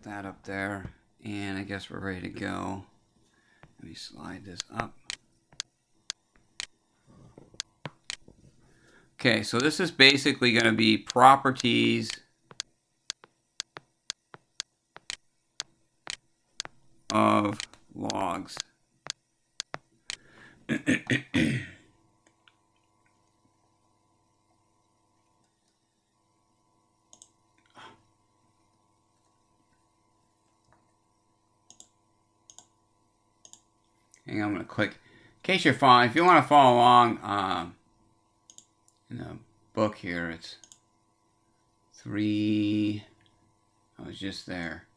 put that up there. And I guess we're ready to go. Let me slide this up. Okay, so this is basically going to be properties of logs. Hang on, I'm going to click. In case you're following, if you want to follow along in the book here, it's 3. I was just there.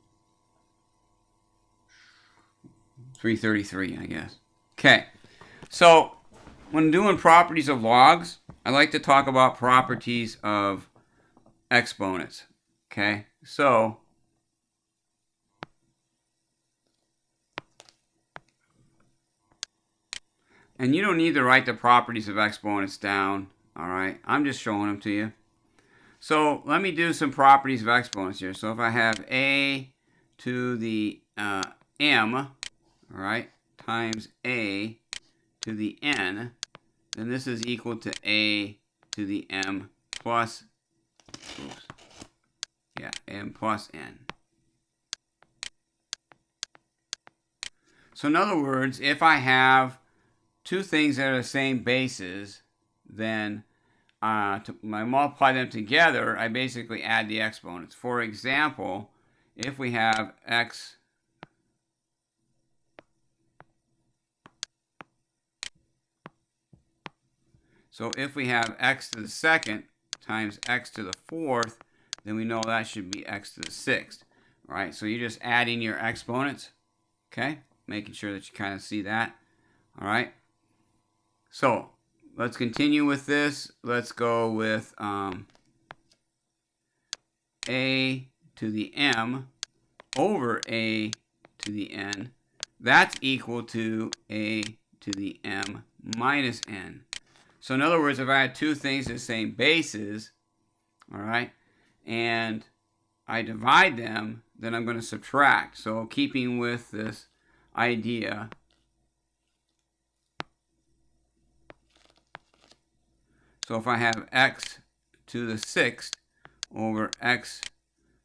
333, I guess. Okay, so when doing properties of logs, I like to talk about properties of exponents. Okay, so and you don't need to write the properties of exponents down. All right, I'm just showing them to you. So let me do some properties of exponents here. So if I have a to the m, all right, times a to the n, then this is equal to a to the m plus, oops, yeah, m plus n. So in other words, if I have two things that are the same bases, then when I multiply them together, I basically add the exponents. For example, if we have x so if we have x to the second times x to the fourth, then we know that should be x to the sixth. All right, so you're just adding your exponents, okay? Making sure that you kind of see that. All right, so let's continue with this. Let's go with a to the m over a to the n. That's equal to a to the m minus n. So in other words, if I had two things the same bases, all right, and I divide them, then I'm going to subtract. So keeping with this idea, so if I have x to the sixth over x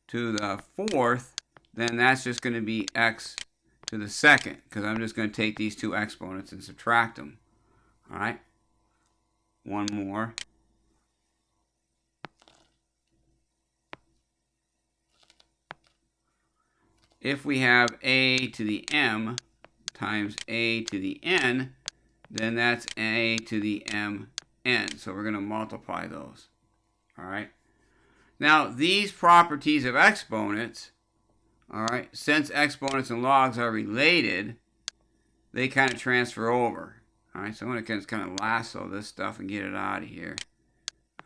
to the fourth, then that's just going to be x to the second, because I'm just going to take these two exponents and subtract them. All right, one more. If we have a to the m times a to the n, then that's a to the m n. So we're going to multiply those. All right. Now, these properties of exponents, all right, since exponents and logs are related, they kind of transfer over. All right, so I'm going to just kind of lasso this stuff and get it out of here.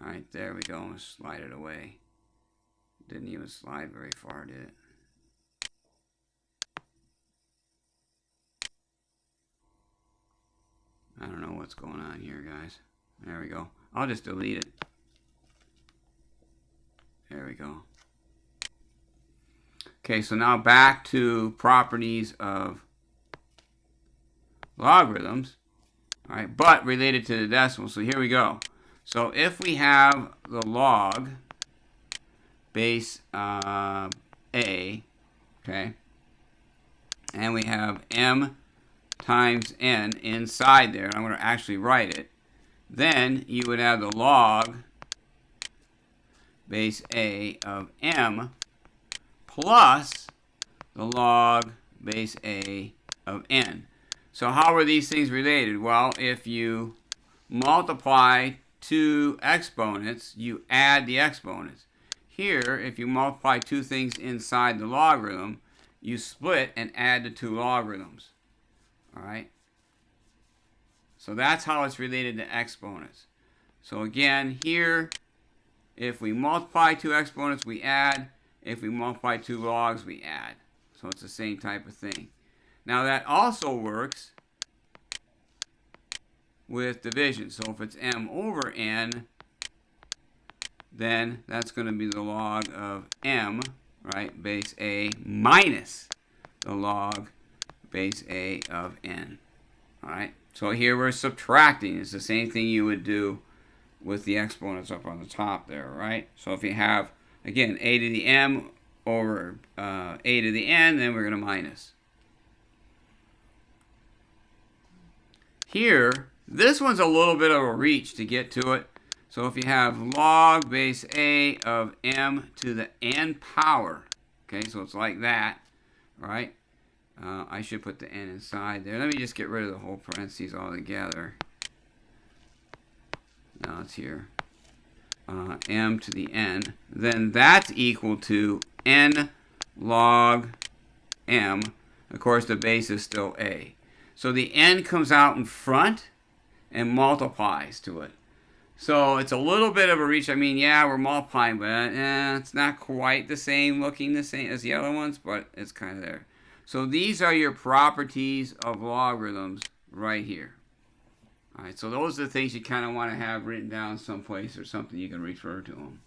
All right, there we go. I'm going to slide it away. Didn't even slide very far, did it? I don't know what's going on here, guys. There we go. I'll just delete it. There we go. Okay, so now back to properties of logarithms. All right, but related to the decimal. So here we go. So if we have the log base a, okay, and we have m times n inside there, and I'm going to actually write it, then you would have the log base a of m plus the log base a of n. So how are these things related? Well, if you multiply two exponents, you add the exponents. Here, if you multiply two things inside the logarithm, you split and add the two logarithms. All right? So that's how it's related to exponents. So again, here, if we multiply two exponents, we add. If we multiply two logs, we add. So it's the same type of thing. Now that also works with division. So if it's m over n, then that's going to be the log of m right, base a minus the log base a of n. All right, so here we're subtracting. It's the same thing you would do with the exponents up on the top there, right? So if you have, again, a to the m over a to the n, then we're going to minus. Here, this one's a little bit of a reach to get to it. So if you have log base a of m to the n power, okay, so it's like that, right? I should put the n inside there. Let me just get rid of the whole parentheses altogether. Now it's here. M to the n. Then that's equal to n log m. Of course, the base is still a. So the n comes out in front and multiplies to it. So it's a little bit of a reach. I mean, yeah, we're multiplying, but it's not quite the same looking the same as the other ones, but it's kind of there. So these are your properties of logarithms right here. All right, so those are the things you kind of want to have written down someplace or something you can refer to them.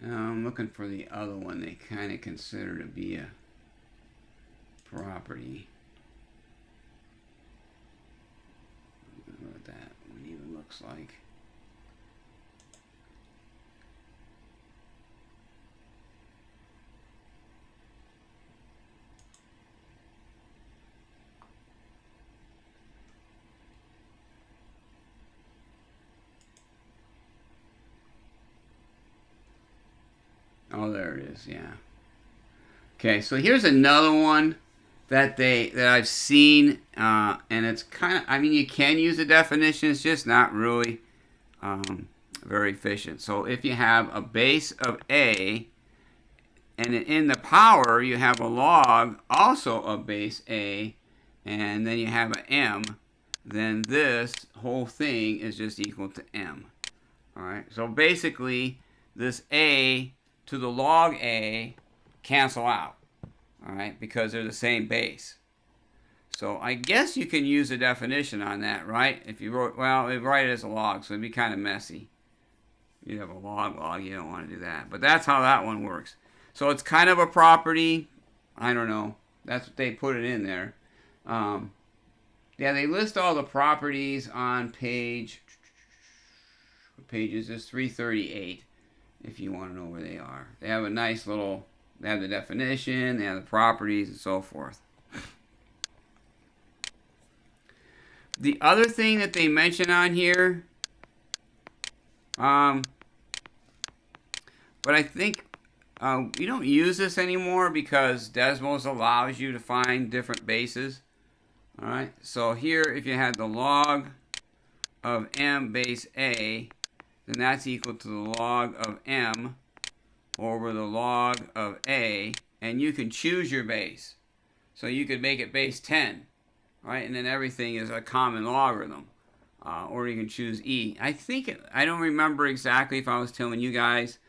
Now I'm looking for the other one they kind of consider to be a property. I don't know what that one even looks like. Oh, there it is. Yeah. Okay, so here's another one that I've seen, and it's kind of. I mean, you can use a definition. It's just not really very efficient. So if you have a base of a, and in the power you have a log also of base a, and then you have an m, then this whole thing is just equal to m. All right. So basically, this a to the log a cancel out, all right, because they're the same base. So I guess you can use a definition on that, right? If you wrote, well, we write it as a log, so it'd be kind of messy. You have a log, you don't want to do that. But that's how that one works. So it's kind of a property. I don't know. That's what they put it in there. Yeah, they list all the properties on page, what page is this? 338. If you want to know where they are. They have a nice little, they have the definition, they have the properties, and so forth. The other thing that they mention on here, but I think you don't use this anymore because Desmos allows you to find different bases. All right, so here if you had the log of m base a, then that's equal to the log of m over the log of a, and you can choose your base. So you could make it base 10, right? And then everything is a common logarithm. Or you can choose e. I don't remember exactly if I was telling you guys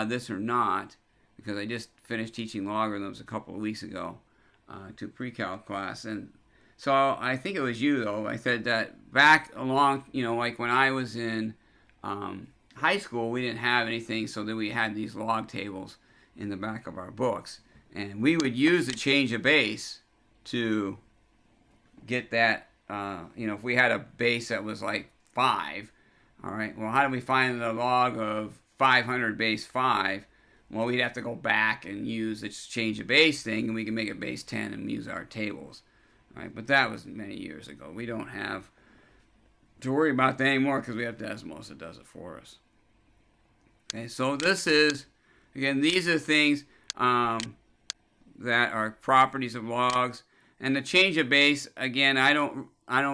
this or not, because I just finished teaching logarithms a couple of weeks ago to pre-calc class. And so I think it was you, though. I said that back along, like when I was in high school, we didn't have anything, so then we had these log tables in the back of our books. And we would use the change of base to get that, if we had a base that was like 5, all right, well, how do we find the log of 500 base 5? Well, we'd have to go back and use the change of base thing, and we can make it base 10 and use our tables. All right, but that was many years ago. We don't have to worry about that anymore because we have Desmos that does it for us. Okay, so this is, again, these are things that are properties of logs. And the change of base, again, I don't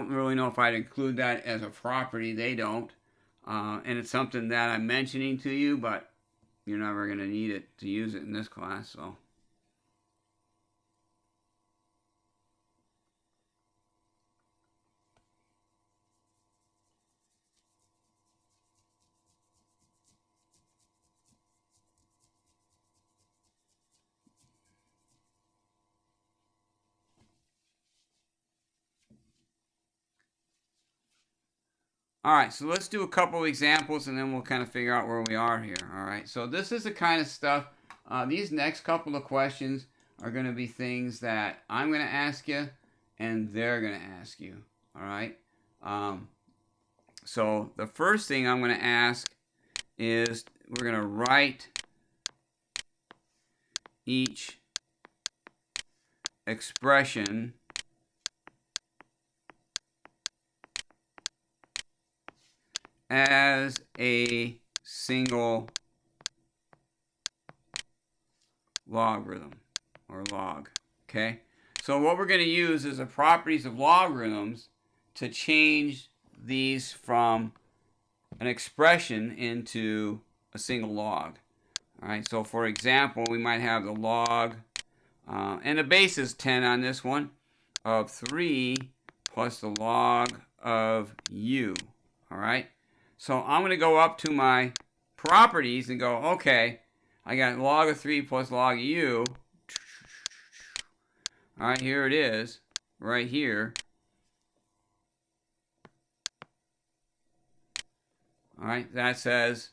really know if I'd include that as a property. They don't. And it's something that I'm mentioning to you, but you're never going to need it to use it in this class. So. All right, so let's do a couple of examples and then we'll kind of figure out where we are here. All right, so this is the kind of stuff, these next couple of questions are going to be things that I'm going to ask you and they're going to ask you. All right, so the first thing I'm going to ask is we're going to write each expression as a single logarithm or log. Okay, so what we're going to use is the properties of logarithms to change these from an expression into a single log. All right, so for example, we might have the log, and the base is 10 on this one, of 3 plus the log of u. All right, so I'm going to go up to my properties and go, okay, I got log of 3 plus log of u. All right, here it is, right here. All right, that says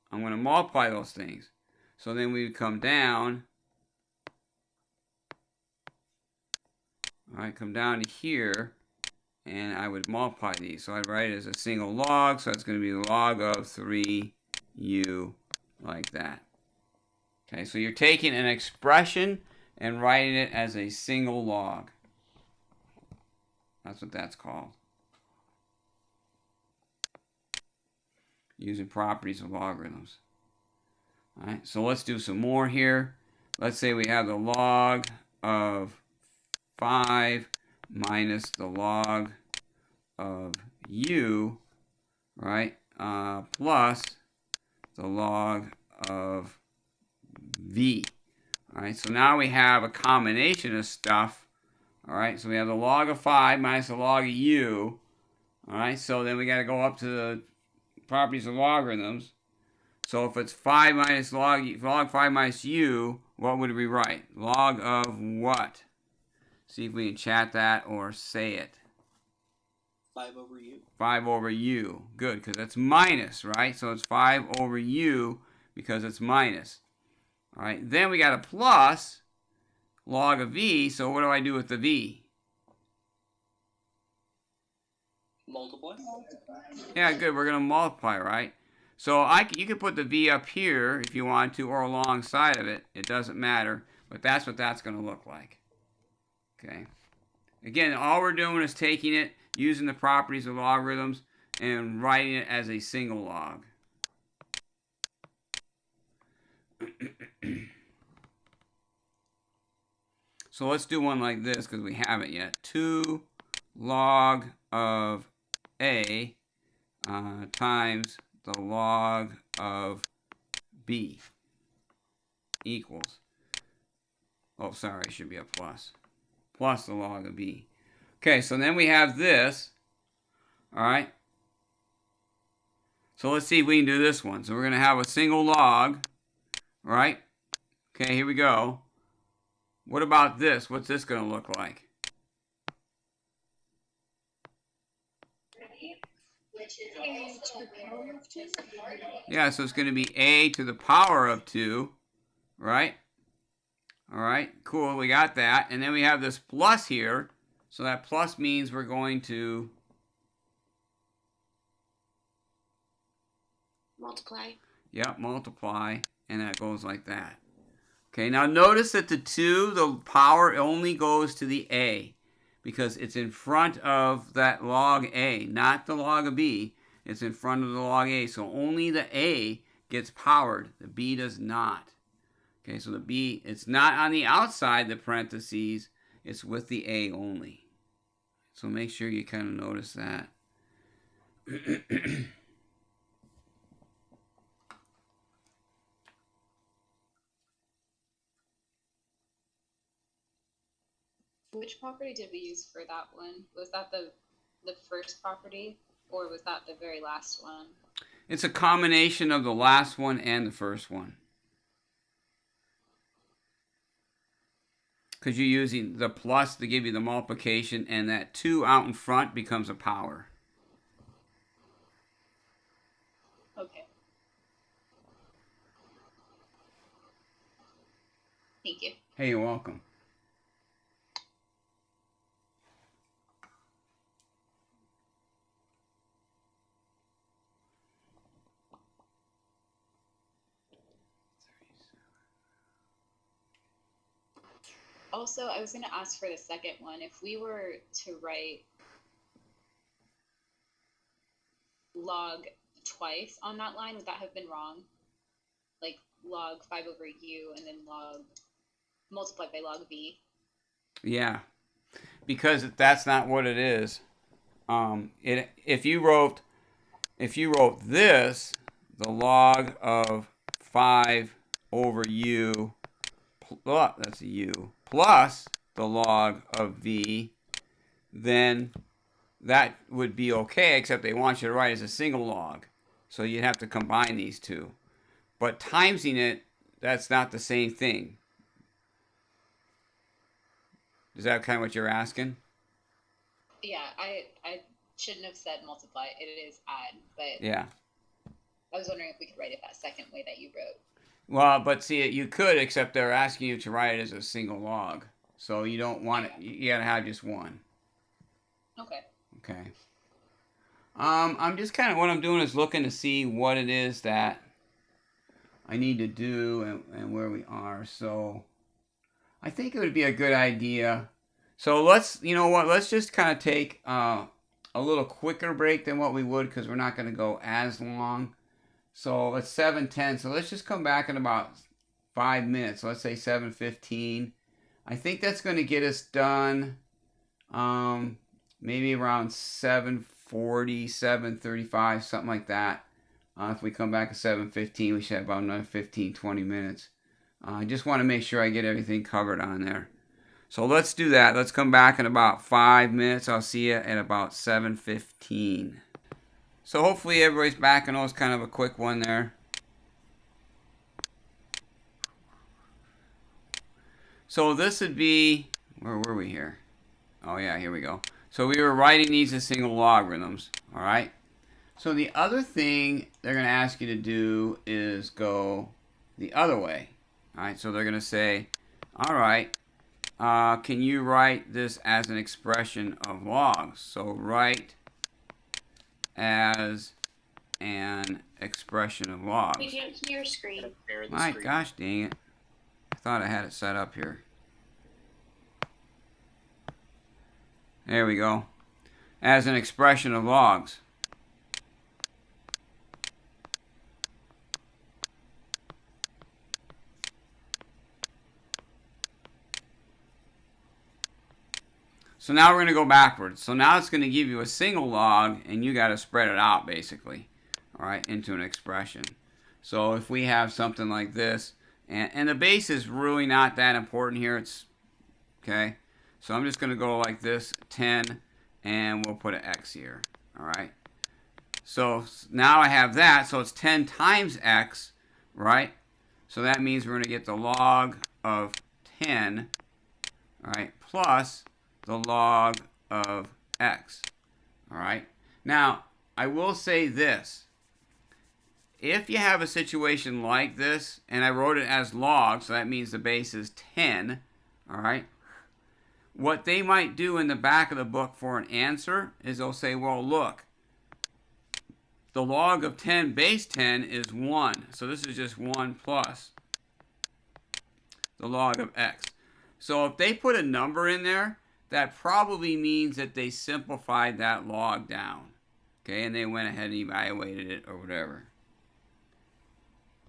I'm going to multiply those things. So then we would come down. All right, come down to here, and I would multiply these. So I'd write it as a single log, so it's going to be log of 3u, like that. Okay, so you're taking an expression and writing it as a single log. That's what that's called. Using properties of logarithms. All right, so let's do some more here. Let's say we have the log of 5 minus the log of u, right, plus the log of v. All right, so now we have a combination of stuff. All right, so we have the log of 5 minus the log of u. All right, so then we got to go up to the properties of logarithms. So if it's 5 minus log 5 minus u, what would we write? Log of what? See if we can chat that or say it. 5 over u. 5 over u. Good, because it's minus, right? So it's 5 over u because it's minus. All right, then we got a plus log of v. So what do I do with the v? Multiply. Yeah, good. We're going to multiply, right? So you can put the v up here if you want to, or alongside of it. It doesn't matter, but that's what that's going to look like. Okay. Again, all we're doing is taking it, using the properties of logarithms, and writing it as a single log. So let's do one like this because we haven't yet. 2 log of a times the log of b equals, oh sorry, it should be a plus, plus the log of b. Okay, so then we have this. All right, so let's see if we can do this one. So we're going to have a single log, right? Okay, here we go. What about this? What's this going to look like? Yeah, so it's going to be a to the power of 2, right? All right, cool, we got that. And then we have this plus here. So that plus means we're going to multiply. Yep, multiply, and that goes like that. Okay, now notice that the 2, the power only goes to the a because it's in front of that log a, not the log of b. It's in front of the log a, so only the a gets powered. The b does not. Okay, so the b, it's not on the outside the parentheses, it's with the a only. So make sure you kind of notice that. Which property did we use for that one? Was that the first property, or was that the very last one? It's a combination of the last one and the first one. Because you're using the plus to give you the multiplication, and that 2 out in front becomes a power. Thank you. Hey, you're welcome. Also, I was going to ask for the second one. If we were to write log twice on that line, would that have been wrong? Like log 5 over u and then log multiplied by log v? Yeah, because that's not what it is. If you wrote this, the log of 5 over u, that's a u, plus the log of v, then that would be okay, except they want you to write as a single log. So you'd have to combine these two. But timesing it, that's not the same thing. Is that kind of what you're asking? Yeah, I shouldn't have said multiply. It is add, but Yeah. I was wondering if we could write it that second way that you wrote. Well, but see, you could, except they're asking you to write it as a single log. So you don't want it. You gotta have just one. Okay. Okay. I'm just kind of, what I'm doing is looking to see what it is that I need to do and where we are. So I think it would be a good idea. So you know what, let's just kind of take a little quicker break than what we would, because we're not going to go as long. So it's 7:10. So let's just come back in about 5 minutes. Let's say 7:15. I think that's going to get us done maybe around 7:40, 7:35, something like that. If we come back at 7:15, we should have about another 15, 20 minutes. I just want to make sure I get everything covered on there. So let's do that. Let's come back in about 5 minutes. I'll see you at about 7:15. So hopefully everybody's back. I know it's kind of a quick one there. So this would be, where were we here? Oh yeah, here we go. So we were writing these as single logarithms, all right? So the other thing they're going to ask you to do is go the other way, all right? So they're going to say, all right, can you write this as an expression of logs? So write as an expression of logs. We can't see your screen. My gosh dang it. I thought I had it set up here. There we go. As an expression of logs. So now we're going to go backwards. So now it's going to give you a single log, and you got to spread it out, basically, all right, into an expression. So if we have something like this, and the base is really not that important here. It's okay. So I'm just going to go like this, 10, and we'll put an x here, all right. So now I have that. So it's 10 times x, right? So that means we're going to get the log of 10, all right, plus the log of x. All right. Now, I will say this. If you have a situation like this, and I wrote it as log, so that means the base is 10, all right, what they might do in the back of the book for an answer is they'll say, well, look, the log of 10 base 10 is 1. So this is just 1 plus the log of x. So if they put a number in there, that probably means that they simplified that log down. Okay, and they went ahead and evaluated it or whatever.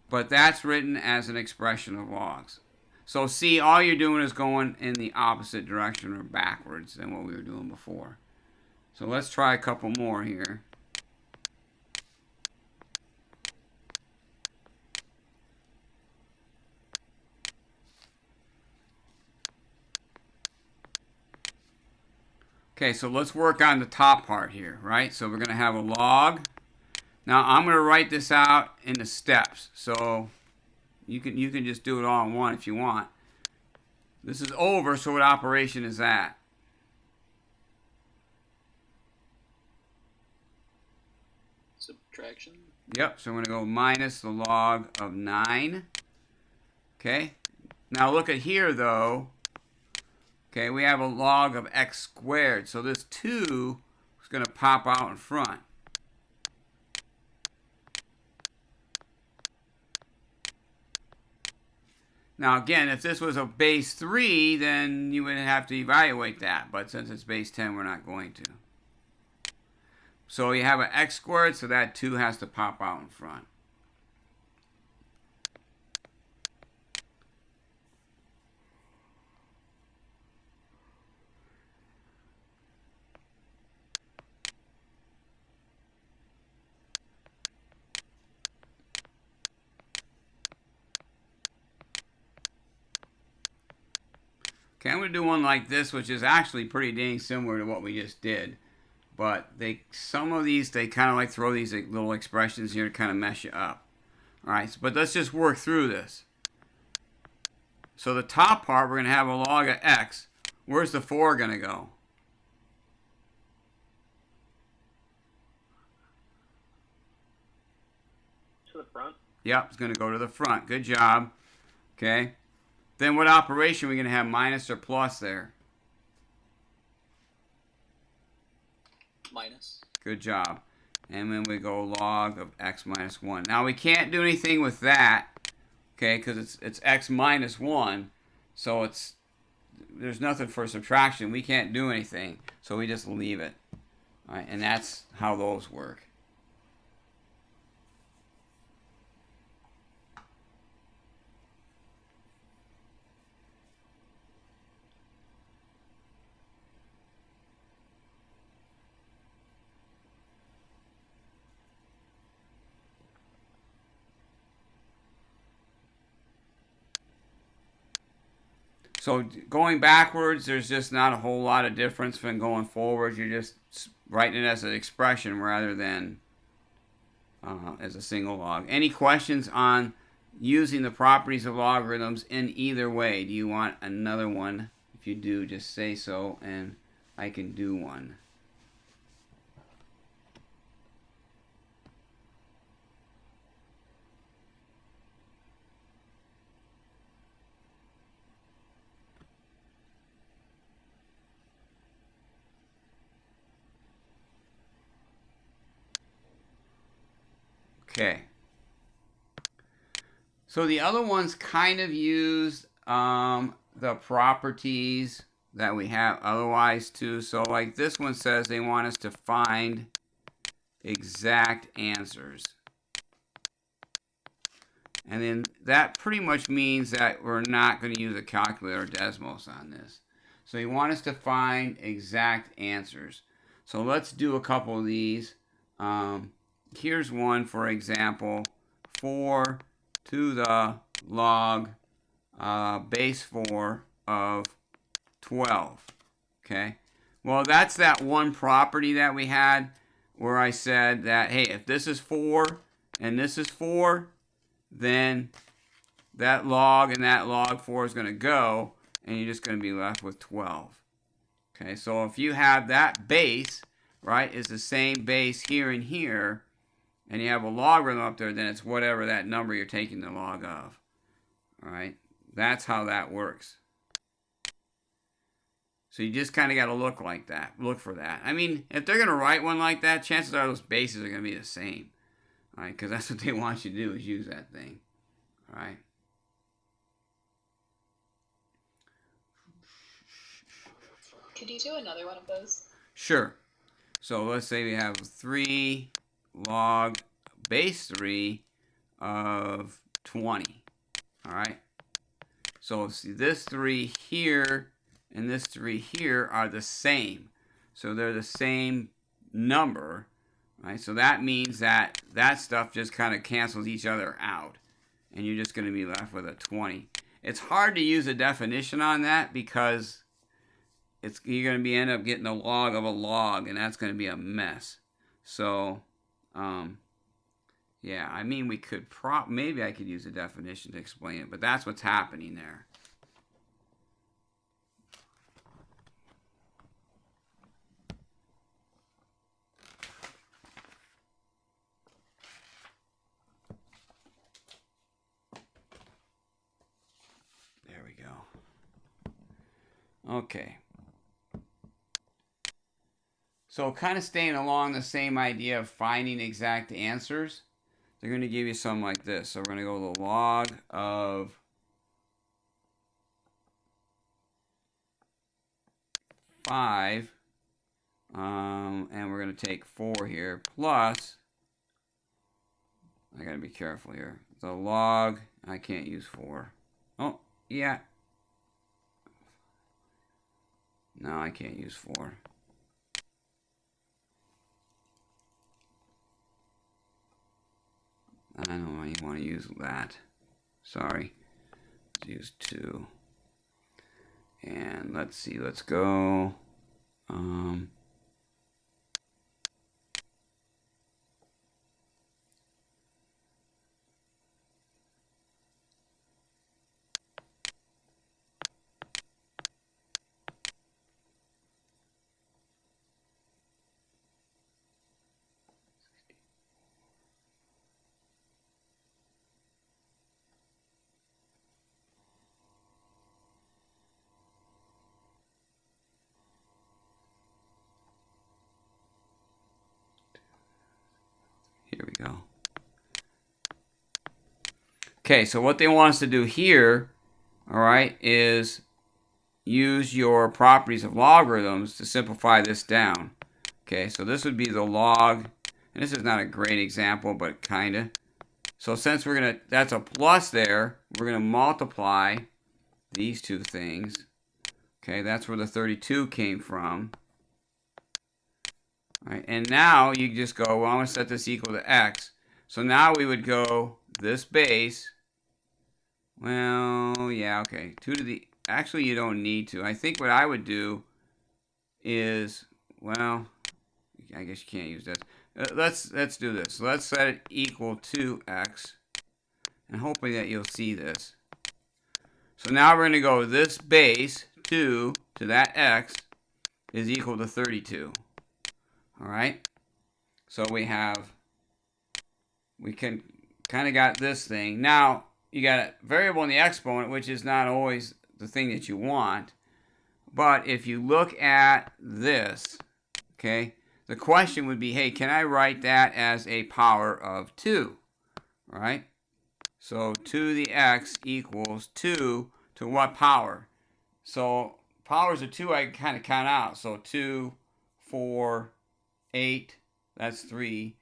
But that's written as an expression of logs. So see, all you're doing is going in the opposite direction or backwards than what we were doing before. So let's try a couple more here. Okay, so let's work on the top part here, right? So we're going to have a log. Now I'm going to write this out in the steps. So you can just do it all in one if you want. This is over, so what operation is that? Subtraction. Yep, so I'm going to go minus the log of 9. Okay, Now look at here, though. Okay, we have a log of x squared. So this 2 is going to pop out in front. Now again, if this was a base 3, then you would have to evaluate that. But since it's base 10, we're not going to. So you have an x squared, so that 2 has to pop out in front. Okay, I'm going to do one like this, which is actually pretty dang similar to what we just did. But some of these, they kind of like throw these little expressions here to kind of mess you up. All right, but let's just work through this. So the top part, we're going to have a log of x. Where's the 4 going to go? To the front. Yep, it's going to go to the front. Good job. Okay. Then what operation are we going to have, minus or plus there? Minus. Good job. And then we go log of x minus 1. Now we can't do anything with that, okay, because it's x minus 1. So there's nothing for subtraction. We can't do anything. So we just leave it. All right, and that's how those work. So going backwards, there's just not a whole lot of difference from going forward. You're just writing it as an expression rather than as a single log. Any questions on using the properties of logarithms in either way? Do you want another one? If you do, just say so, and I can do one. Okay. So the other ones kind of use the properties that we have otherwise too. So like this one says they want us to find exact answers. And then that pretty much means that we're not going to use a calculator or Desmos on this. So you want us to find exact answers. So let's do a couple of these. Here's one, for example, 4 to the log base 4 of 12. Okay. Well, that's that one property that we had where I said that, hey, if this is 4 and this is 4, then that log and that log 4 is going to go, and you're just going to be left with 12. Okay, so if you have that base, right, is the same base here and here, and you have a logarithm up there, then it's whatever that number you're taking the log of. All right, that's how that works. So you just kind of got to look like that. Look for that. I mean, if they're going to write one like that, chances are those bases are going to be the same. All right, because that's what they want you to do, is use that thing. All right. Could you do another one of those? Sure. So let's say we have 3 log base 3 of 20. All right. So see, this 3 here and this 3 here are the same. So they're the same number. Right? So that means that that stuff just kind of cancels each other out. And you're just going to be left with a 20. It's hard to use a definition on that because you're going to end up getting a log of a log, and that's going to be a mess. So, yeah, I mean, we could maybe I could use a definition to explain it, but that's what's happening there. There we go. Okay. So kind of staying along the same idea of finding exact answers, they're going to give you something like this. So we're going to go to the log of 5, and we're going to take 4 here, plus, I got to be careful here, the log, I can't use 4. Oh, yeah. No, I can't use 4. I don't really want to use that. Sorry. Let's use 2. And let's see, let's go. Here we go. Okay, so what they want us to do here, all right, is use your properties of logarithms to simplify this down. Okay, so this would be the log, and this is not a great example, but kind of. So since we're going to, that's a plus there, we're going to multiply these two things. Okay, that's where the 32 came from. All right, and now you just go, well, I'm going to set this equal to x. So now we would go this base. Well, yeah, okay. 2 to the, actually you don't need to. I think what I would do is, well, I guess you can't use that. Let's do this. Let's set it equal to x, and hopefully that you'll see this. So now we're going to go this base 2 to that x is equal to 32. All right. So we can kind of got this thing. Now you got a variable in the exponent, which is not always the thing that you want. But if you look at this, okay, the question would be, hey, can I write that as a power of 2? All right? So 2 to the x equals 2 to what power? So powers of 2 I can kind of count out. So 2, 4, 8, that's 3.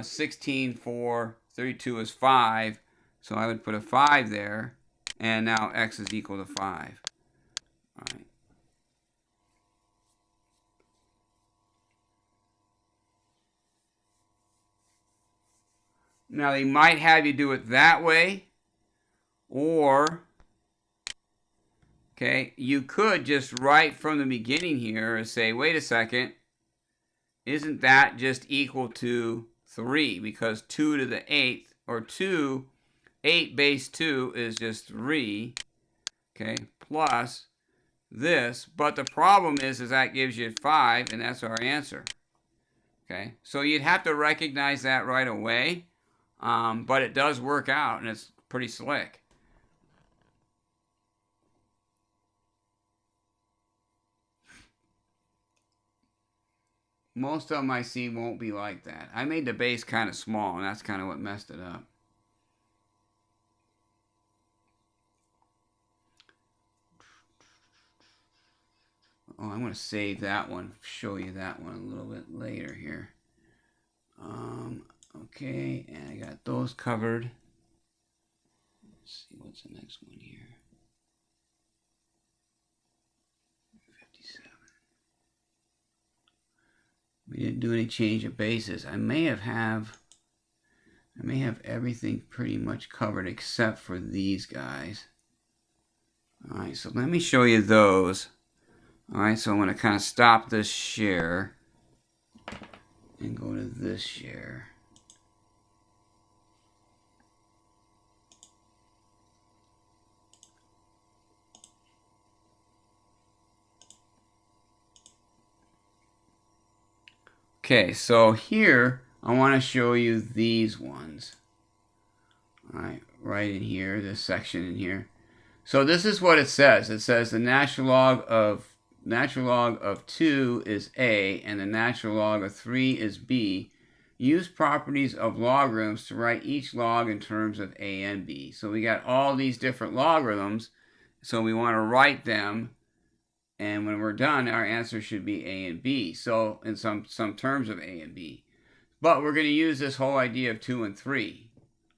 16, 4, 32 is 5. So I would put a 5 there. And now x is equal to 5. All right. Now they might have you do it that way, or, okay, you could just write from the beginning here and say, wait a second, isn't that just equal to 3? Because 2 to the 8th, or 8 base 2 is just 3, okay, plus this. But the problem is that gives you 5, and that's our answer. Okay, so you'd have to recognize that right away. But it does work out, and it's pretty slick. Most of them I see won't be like that. I made the base kind of small, and that's kind of what messed it up. Oh, I'm going to save that one, show you that one a little bit later here. Okay, and I got those covered. Let's see, what's the next one here? 57. We didn't do any change of bases. I may have everything pretty much covered except for these guys. All right, so let me show you those. All right, so I'm going to kind of stop this share and go to this share. Okay, so here I want to show you these ones. All right, right in here, this section in here. So this is what it says. It says the natural log of 2 is a, and the natural log of 3 is b. Use properties of logarithms to write each log in terms of a and b. So we got all these different logarithms, so we want to write them, and when we're done, our answer should be a and b. So in some terms of a and b. But we're going to use this whole idea of 2 and 3.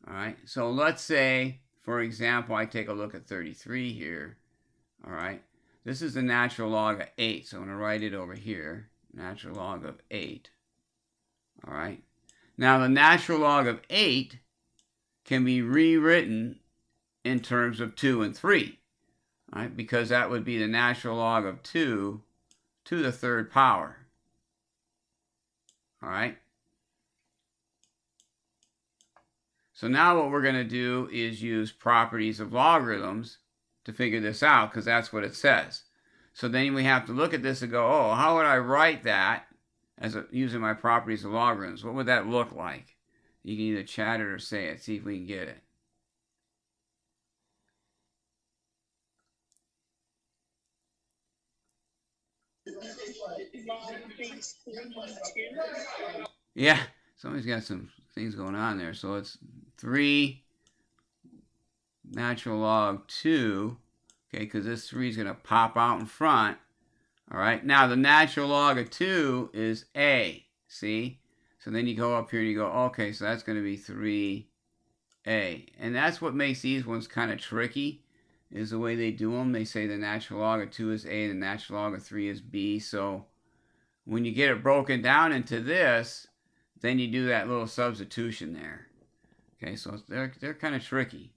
All right, so let's say, for example, I take a look at 33 here. All right, this is the natural log of 8, so I'm going to write it over here. Natural log of 8. All right, now the natural log of 8 can be rewritten in terms of 2 and 3. All right, because that would be the natural log of 2 to the third power. All right. So now what we're going to do is use properties of logarithms to figure this out, because that's what it says. So then we have to look at this and go, oh, how would I write that using my properties of logarithms? What would that look like? You can either chat it or say it. See if we can get it. Yeah, somebody's got some things going on there. So it's 3 natural log 2, okay, because this 3 is going to pop out in front. All right, now the natural log of 2 is a, see? So then you go up here and you go, okay, so that's going to be 3a. And that's what makes these ones kind of tricky, is the way they do them. They say the natural log of 2 is a, the natural log of 3 is b. So when you get it broken down into this, then you do that little substitution there. Okay, so they're kind of tricky.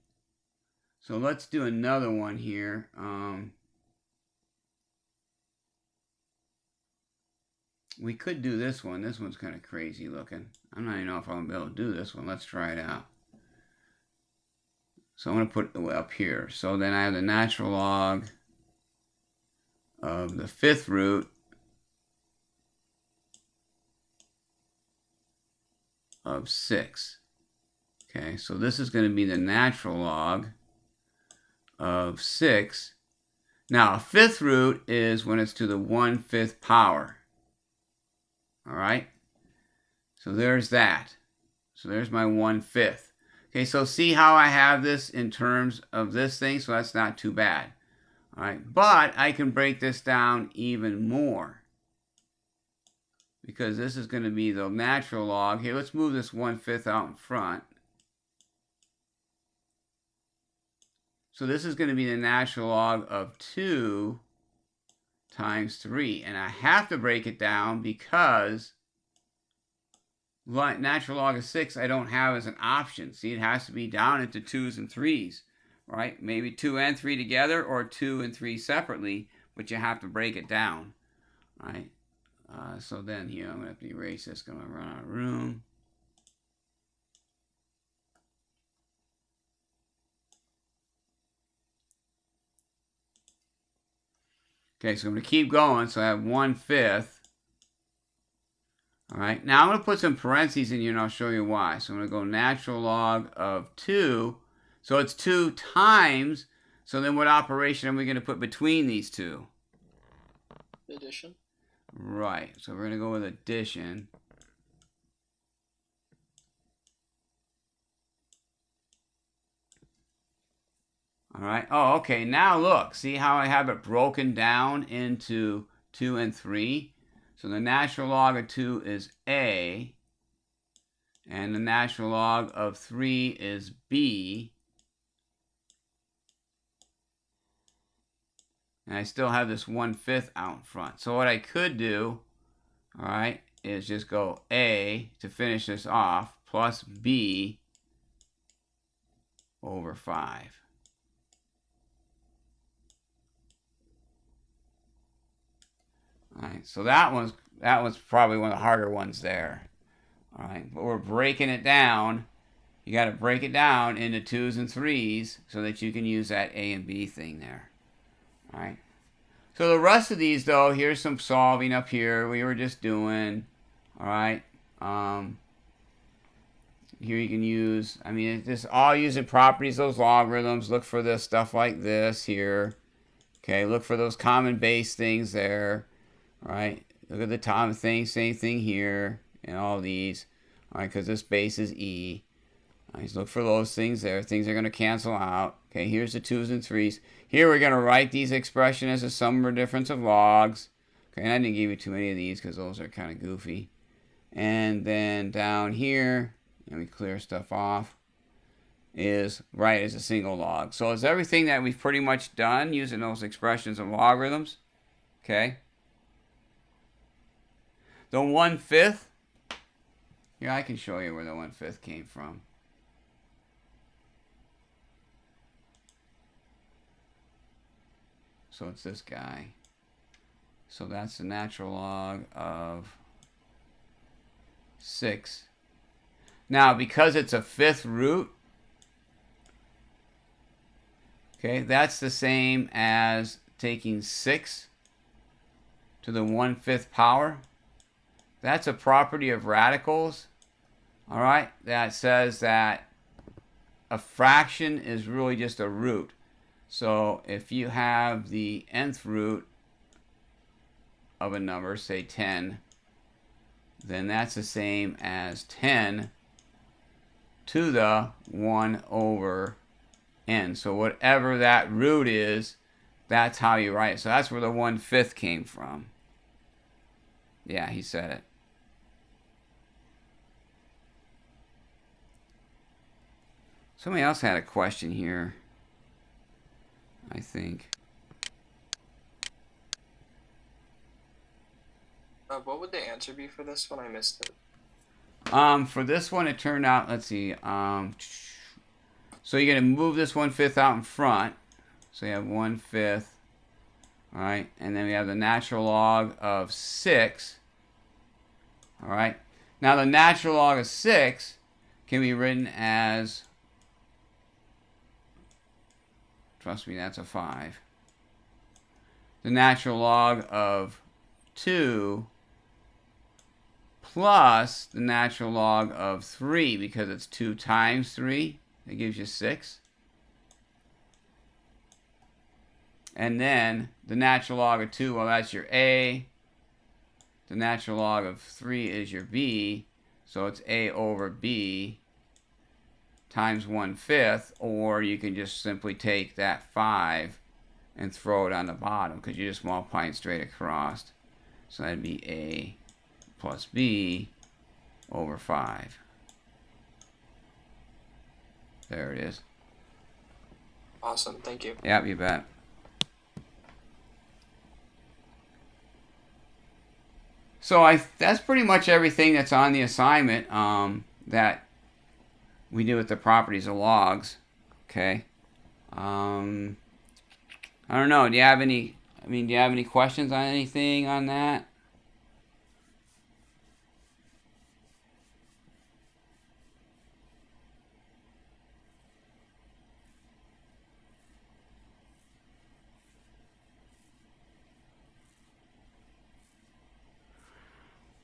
So let's do another one here. We could do this one. This one's kind of crazy looking. I'm not even know if I'm going to be able to do this one. Let's try it out. So I'm going to put it up here. So then I have the natural log of the 5th root of 6. Okay, so this is going to be the natural log of 6. Now, a 5th root is when it's to the 1/5 power. All right, so there's that. So there's my 1/5. Okay, so see how I have this in terms of this thing? So that's not too bad. All right, but I can break this down even more, because this is going to be the natural log. Here, let's move this 1/5 out in front. So this is going to be the natural log of 2 times 3. And I have to break it down because natural log of 6 I don't have as an option. See, it has to be down into 2's and 3's, right? Maybe 2 and 3 together, or 2 and 3 separately, but you have to break it down, right? So then here, I'm going to have to erase this because I'm going to run out of room. Okay, so I'm going to keep going. So I have 1/5. All right, now I'm going to put some parentheses in here and I'll show you why. So I'm going to go natural log of 2. So it's 2 times. So then what operation are we going to put between these two? Addition. Right, so we're going to go with addition. All right, oh, okay, now look. See how I have it broken down into 2 and 3? So the natural log of 2 is a, and the natural log of 3 is b. And I still have this 1/5 out in front. So what I could do, all right, is just go a to finish this off plus b over 5. All right, so that was probably one of the harder ones there. All right, but we're breaking it down. You got to break it down into 2's and 3's so that you can use that a and b thing there. All right. So the rest of these, though, here's some solving up here we were just doing. All right. Here you can use, I mean, it's just all using properties, those logarithms. Look for this stuff like this here. Okay, look for those common base things there. All right, look at the top thing, same thing here, and all these. All right, because this base is E. All right, so look for those things there. Things are going to cancel out. Okay, here's the 2's and 3's. Here we're going to write these expressions as a sum or difference of logs. Okay, and I didn't give you too many of these because those are kind of goofy. And then down here, let me clear stuff off, is right as a single log. So it's everything that we've pretty much done using those expressions of logarithms. Okay. The 1/5, here I can show you where the 1/5 came from. So it's this guy. So that's the natural log of 6. Now, because it's a 5th root, okay, that's the same as taking 6 to the 1/5 power. That's a property of radicals, all right, that says that a fraction is really just a root. So if you have the nth root of a number, say 10, then that's the same as 10 to the 1/n. So whatever that root is, that's how you write it. So that's where the 1/5 came from. Yeah, he said it. Somebody else had a question here, I think. What would the answer be for this one? I missed it. For this one, it turned out, let's see. So you're going to move this 1/5 out in front. So you have 1/5. All right. And then we have the natural log of 6. All right. Now the natural log of 6 can be written as, trust me, that's a 5. The natural log of 2 plus the natural log of 3, because it's 2 times 3. That gives you 6. And then the natural log of 2, well, that's your A. The natural log of 3 is your B. So it's A over B times 1/5. Or you can just simply take that 5 and throw it on the bottom, because you're just multiplying straight across. So that'd be A plus B over 5. There it is. Awesome, thank you. Yep, you bet. So that's pretty much everything that's on the assignment that we do with the properties of logs. Okay. I don't know. Do you have any? I mean, do you have any questions on anything on that?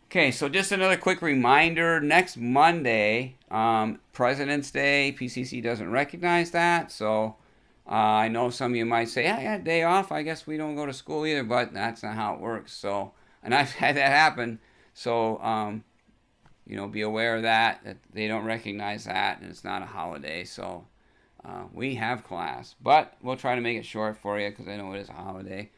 Okay, so just another quick reminder. Next Monday, President's Day, PCC doesn't recognize that. So I know some of you might say, yeah, I got a day off. I guess we don't go to school either, but that's not how it works. So, and I've had that happen. So, be aware of that they don't recognize that, and it's not a holiday. So we have class, but we'll try to make it short for you because I know it is a holiday.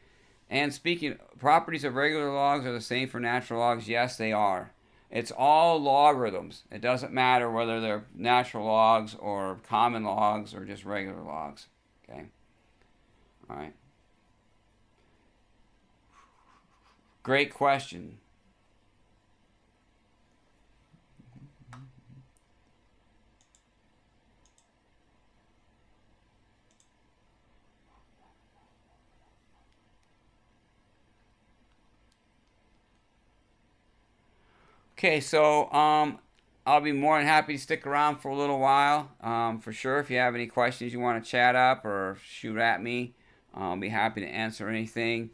And speaking, properties of regular logs are the same for natural logs. Yes, they are. It's all logarithms. It doesn't matter whether they're natural logs or common logs or just regular logs. Okay. All right. Great question. Okay, so I'll be more than happy to stick around for a little while, for sure. If you have any questions you want to chat up or shoot at me, I'll be happy to answer anything.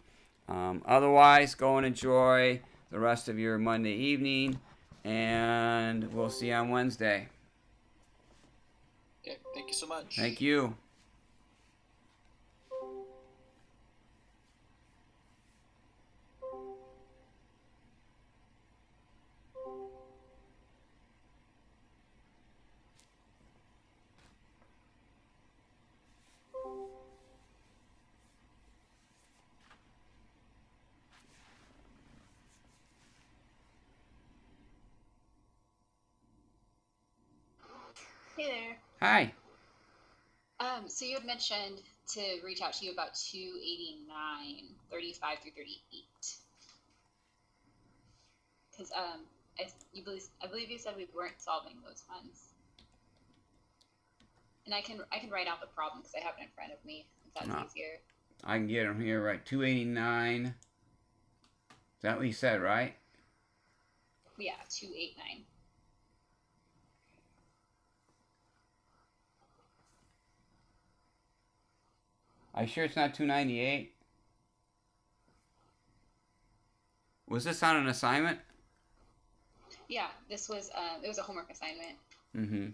Otherwise, go and enjoy the rest of your Monday evening, and we'll see you on Wednesday. you so much. Thank you. Hey there. Hi. So you had mentioned to reach out to you about 289, 35 through 38. Because I believe you said we weren't solving those ones. And I can write out the problem because I have it in front of me, if that's easier. I can get them here, right? 289. Is that what you said, right? Yeah, 289. Are you sure it's not 298? Was this on an assignment? Yeah, this was it was a homework assignment. Mm-hmm.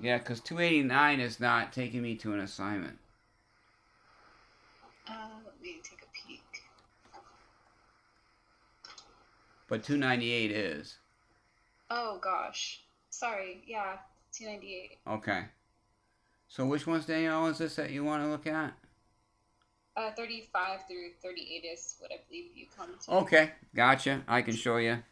Yeah, because 289 is not taking me to an assignment. Let me take a peek. But 298 is. Oh gosh, sorry. Yeah, 298. Okay. So which ones, Danielle, is this that you want to look at? 35 through 38 is what I believe you commented. Okay, gotcha. I can show you.